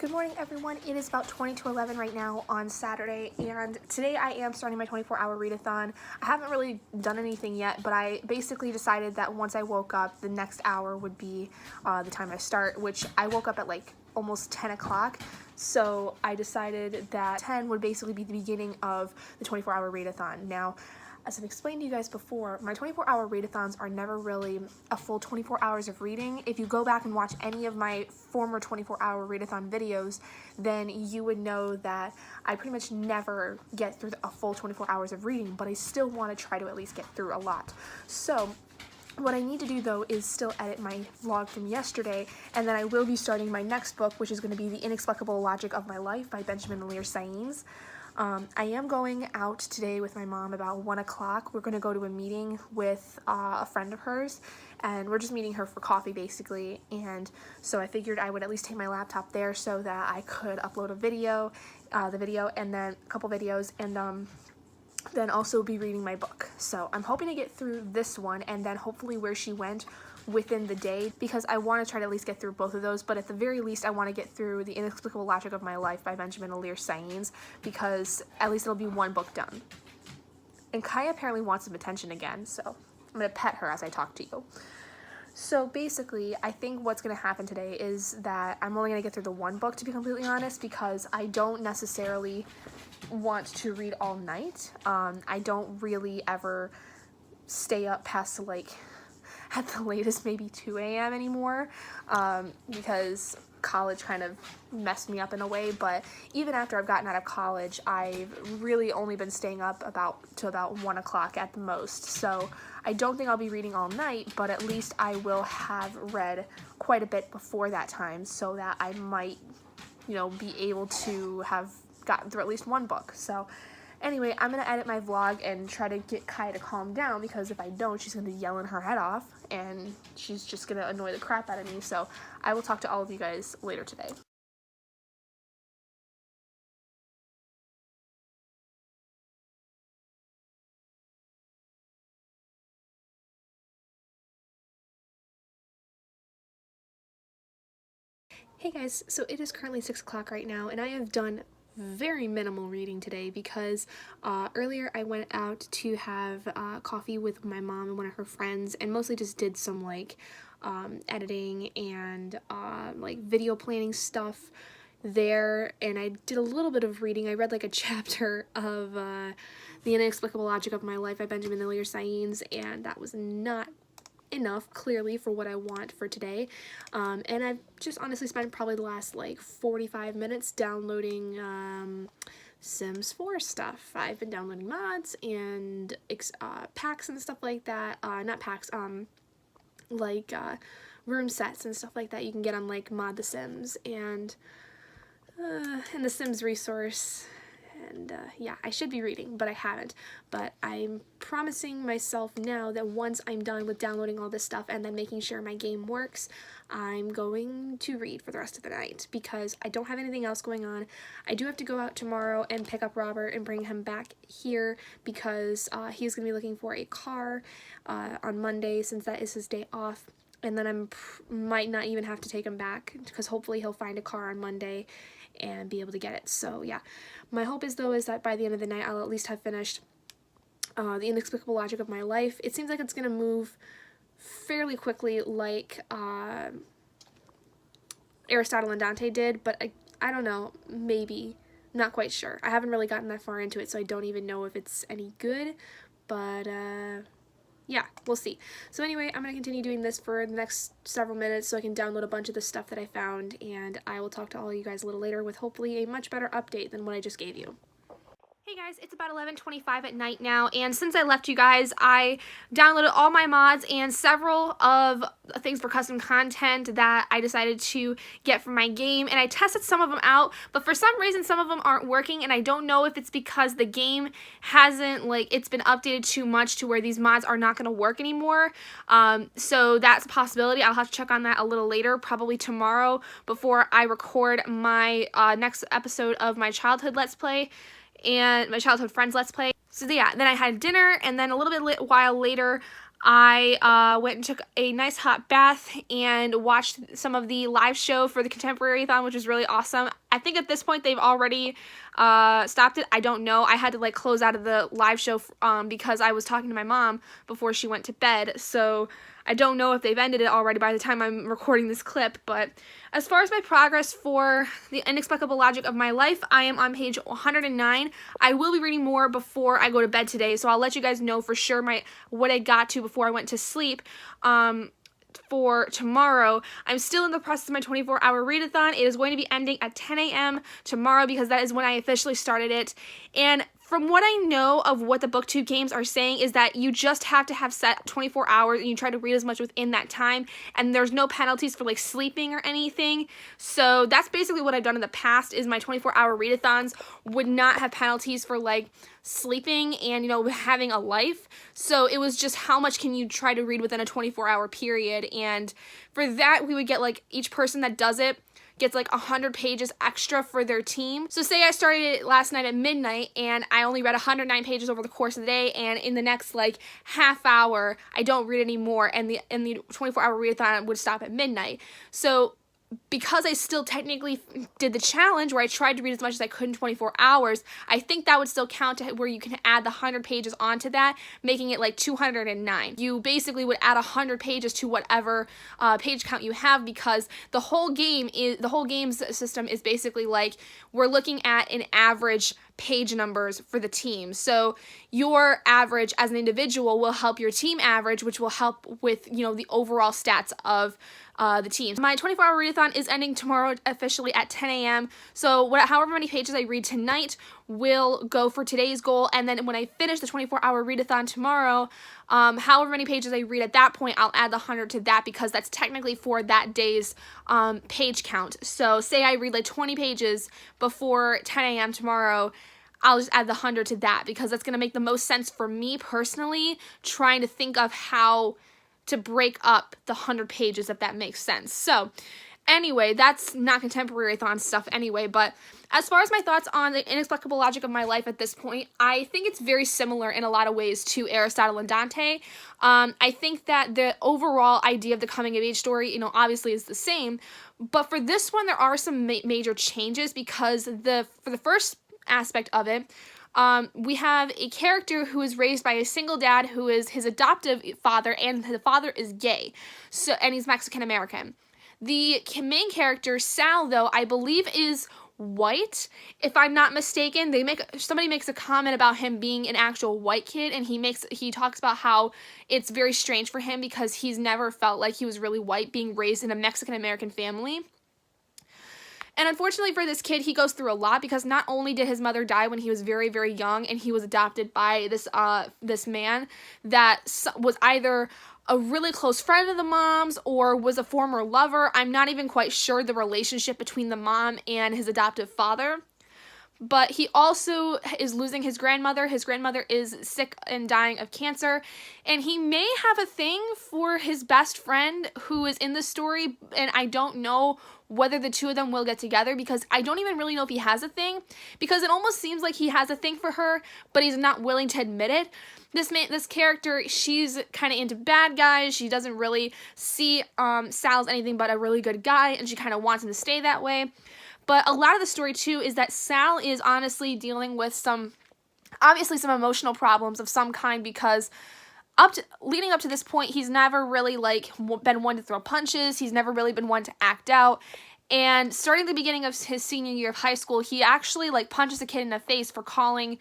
Good morning, everyone. It is about 20 to 11 right now on Saturday, and today I am starting my 24-hour readathon. I haven't really done anything yet, but I basically decided that once I woke up, the next hour would be the time I start, which I woke up at like almost 10 o'clock, so I decided that 10 would basically be the beginning of the 24-hour readathon. Now, as I've explained to you guys before, my 24-hour readathons are never really a full 24 hours of reading. If you go back and watch any of my former 24-hour readathon videos, then you would know that I pretty much never get through a full 24 hours of reading, but I still want to try to at least get through a lot. So what I need to do, though, is still edit my vlog from yesterday, and then I will be starting my next book, which is going to be The Inexplicable Logic of My Life by Benjamin Sainz. I am going out today with my mom about 1 o'clock. We're going to go to a meeting with a friend of hers, and we're just meeting her for coffee, basically, and so I figured I would at least take my laptop there so that I could upload a video, and then a couple videos, and then also be reading my book. So I'm hoping to get through this one, and then hopefully Where She Went within the day, because I want to try to at least get through both of those, but at the very least I want to get through The Inexplicable Logic of My Life by Benjamin Sainz, because at least it'll be one book done. And Kaya apparently wants some attention again, so I'm going to pet her as I talk to you. So basically, I think what's going to happen today is that I'm only going to get through the one book, to be completely honest, because I don't necessarily want to read all night. I don't really ever stay up past like at the latest maybe 2 a.m. anymore, because college kind of messed me up in a way. But even after I've gotten out of college, I've really only been staying up to about 1 o'clock at the most. So I don't think I'll be reading all night, but at least I will have read quite a bit before that time, so that I might, be able to have gotten through at least one book. So anyway, I'm going to edit my vlog and try to get Kaya to calm down, because if I don't, she's going to be yelling her head off, and she's just going to annoy the crap out of me. So I will talk to all of you guys later today. Hey guys, so it is currently 6 o'clock right now, and I have done very minimal reading today because earlier I went out to have coffee with my mom and one of her friends, and mostly just did some editing and video planning stuff there, and I did a little bit of reading. I read like a chapter of The Inexplicable Logic of My Life by Benjamin Sainz, and that was not enough, clearly, for what I want for today, and I've just honestly spent probably the last 45 minutes downloading Sims 4 stuff. I've been downloading mods and packs and stuff like that, not packs, room sets and stuff like that you can get on Mod the Sims and the Sims resource. And yeah, I should be reading, but I haven't. But I'm promising myself now that once I'm done with downloading all this stuff and then making sure my game works, I'm going to read for the rest of the night, because I don't have anything else going on. I do have to go out tomorrow and pick up Robert and bring him back here, because he's going to be looking for a car on Monday, since that is his day off. And then I might not even have to take him back, because hopefully he'll find a car on Monday and be able to get it. So yeah, my hope is that by the end of the night I'll at least have finished The Inexplicable Logic of My Life. It seems like it's gonna move fairly quickly, like Aristotle and Dante did, but I don't know, maybe, not quite sure. I haven't really gotten that far into it, so I don't even know if it's any good, but yeah, we'll see. So anyway, I'm going to continue doing this for the next several minutes so I can download a bunch of the stuff that I found, and I will talk to all of you guys a little later with hopefully a much better update than what I just gave you. Hey guys, it's about 11:25 at night now, and since I left you guys, I downloaded all my mods and several of things for custom content that I decided to get from my game, and I tested some of them out, but for some reason some of them aren't working, and I don't know if it's because the game hasn't, it's been updated too much to where these mods are not going to work anymore. So that's a possibility. I'll have to check on that a little later, probably tomorrow, before I record my next episode of my childhood Let's Play and my childhood friends Let's Play. So yeah, then I had dinner, and then a little bit while later I went and took a nice hot bath and watched some of the live show for the Contemporary-a-thon, which was really awesome. I think at this point they've already stopped it. I don't know. I had to like close out of the live show because I was talking to my mom before she went to bed, so I don't know if they've ended it already by the time I'm recording this clip. But as far as my progress for The Inexplicable Logic of My Life, I am on page 109. I will be reading more before I go to bed today, so I'll let you guys know for sure what I got to before I went to sleep. For tomorrow, I'm still in the process of my 24-hour readathon. It is going to be ending at 10 a.m. tomorrow because that is when I officially started it. And from what I know of what the BookTube games are saying is that you just have to have set 24 hours and you try to read as much within that time, and there's no penalties for like sleeping or anything. So that's basically what I've done in the past, is my 24-hour readathons would not have penalties for like sleeping and, you know, having a life. So it was just how much can you try to read within a 24-hour period, and for that we would get like each person that does it gets like 100 pages extra for their team. So say I started it last night at midnight and I only read 109 pages over the course of the day, and in the next like half hour I don't read anymore, and the 24-hour readathon would stop at midnight. So because I still technically did the challenge where I tried to read as much as I could in 24 hours, I think that would still count to where you can add the 100 pages onto that, making it like 209. You basically would add 100 pages to whatever page count you have, because the whole game's system is basically like we're looking at an average page numbers for the team. So your average as an individual will help your team average, which will help with, you know, the overall stats of the team. My 24-hour readathon is ending tomorrow officially at 10 a.m. So however many pages I read tonight will go for today's goal, and then when I finish the 24-hour readathon tomorrow, however many pages I read at that point, I'll add the 100 to that, because that's technically for that day's page count. So say I read like 20 pages before 10 a.m. tomorrow, I'll just add the 100 to that, because that's going to make the most sense for me personally, trying to think of how to break up the 100 pages, if that makes sense. So anyway, that's not Contemporary-a-thon stuff anyway, but as far as my thoughts on The Inexplicable Logic of My Life at this point, I think it's very similar in a lot of ways to Aristotle and Dante. I think that the overall idea of the coming-of-age story, you know, obviously is the same, but for this one, there are some major changes, because for the first aspect of it, we have a character who is raised by a single dad who is his adoptive father, and the father is gay, and he's Mexican American. The main character, Sal, though, I believe is white, if I'm not mistaken. Somebody makes a comment about him being an actual white kid, and he talks about how it's very strange for him because he's never felt like he was really white, being raised in a Mexican American family. And unfortunately for this kid, he goes through a lot, because not only did his mother die when he was very, very young, and he was adopted by this man that was either a really close friend of the mom's or was a former lover. I'm not even quite sure the relationship between the mom and his adoptive father. But he also is losing his grandmother. His grandmother is sick and dying of cancer. And he may have a thing for his best friend who is in the story. And I don't know whether the two of them will get together, because I don't even really know if he has a thing. Because it almost seems like he has a thing for her, but he's not willing to admit it. This character, she's kind of into bad guys. She doesn't really see Sal as anything but a really good guy, and she kind of wants him to stay that way. But a lot of the story, too, is that Sal is honestly dealing with obviously some emotional problems of some kind, because leading up to this point, he's never really, like, been one to throw punches. He's never really been one to act out. And starting at the beginning of his senior year of high school, he actually, like, punches a kid in the face for calling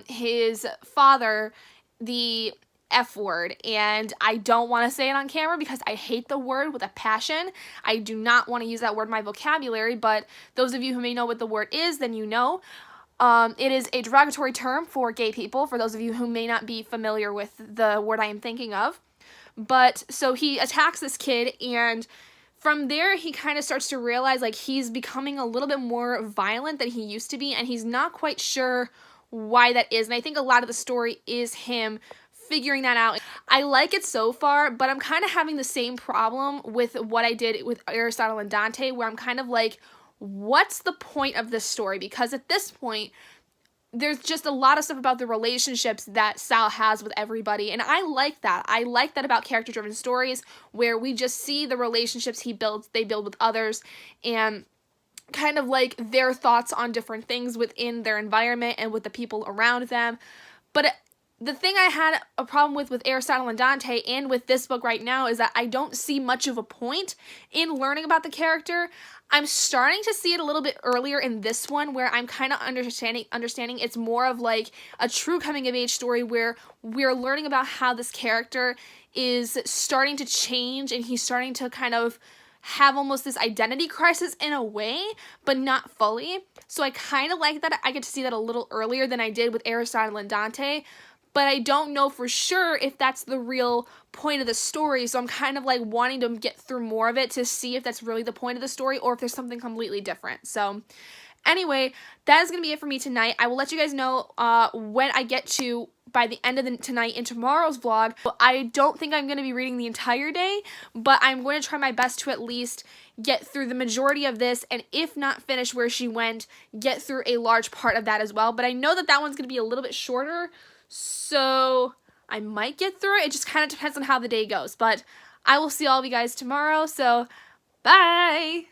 his father the F word, and I don't want to say it on camera because I hate the word with a passion. I do not want to use that word in my vocabulary, but those of you who may know what the word is, then you know. It is a derogatory term for gay people, for those of you who may not be familiar with the word I am thinking of. But, so he attacks this kid, and from there, he kind of starts to realize, like, he's becoming a little bit more violent than he used to be, and he's not quite sure why that is. And I think a lot of the story is him figuring that out. I like it so far, but I'm kind of having the same problem with what I did with Aristotle and Dante, where I'm kind of like, what's the point of this story? Because at this point, there's just a lot of stuff about the relationships that Sal has with everybody, and I like that. I like that about character-driven stories where we just see the relationships they build with others, and kind of like their thoughts on different things within their environment and with the people around them. But the thing I had a problem with Aristotle and Dante and with this book right now is that I don't see much of a point in learning about the character. I'm starting to see it a little bit earlier in this one where I'm kind of understanding it's more of like a true coming of age story where we're learning about how this character is starting to change and he's starting to kind of have almost this identity crisis in a way, but not fully. So I kind of like that I get to see that a little earlier than I did with Aristotle and Dante, but I don't know for sure if that's the real point of the story, so I'm kind of like wanting to get through more of it to see if that's really the point of the story or if there's something completely different. So anyway, that is going to be it for me tonight. I will let you guys know when I get to by the end of tonight in tomorrow's vlog. I don't think I'm going to be reading the entire day, but I'm going to try my best to at least get through the majority of this, and if not finish where she went, get through a large part of that as well. But I know that one's going to be a little bit shorter, so I might get through it. It just kind of depends on how the day goes. But I will see all of you guys tomorrow, so bye!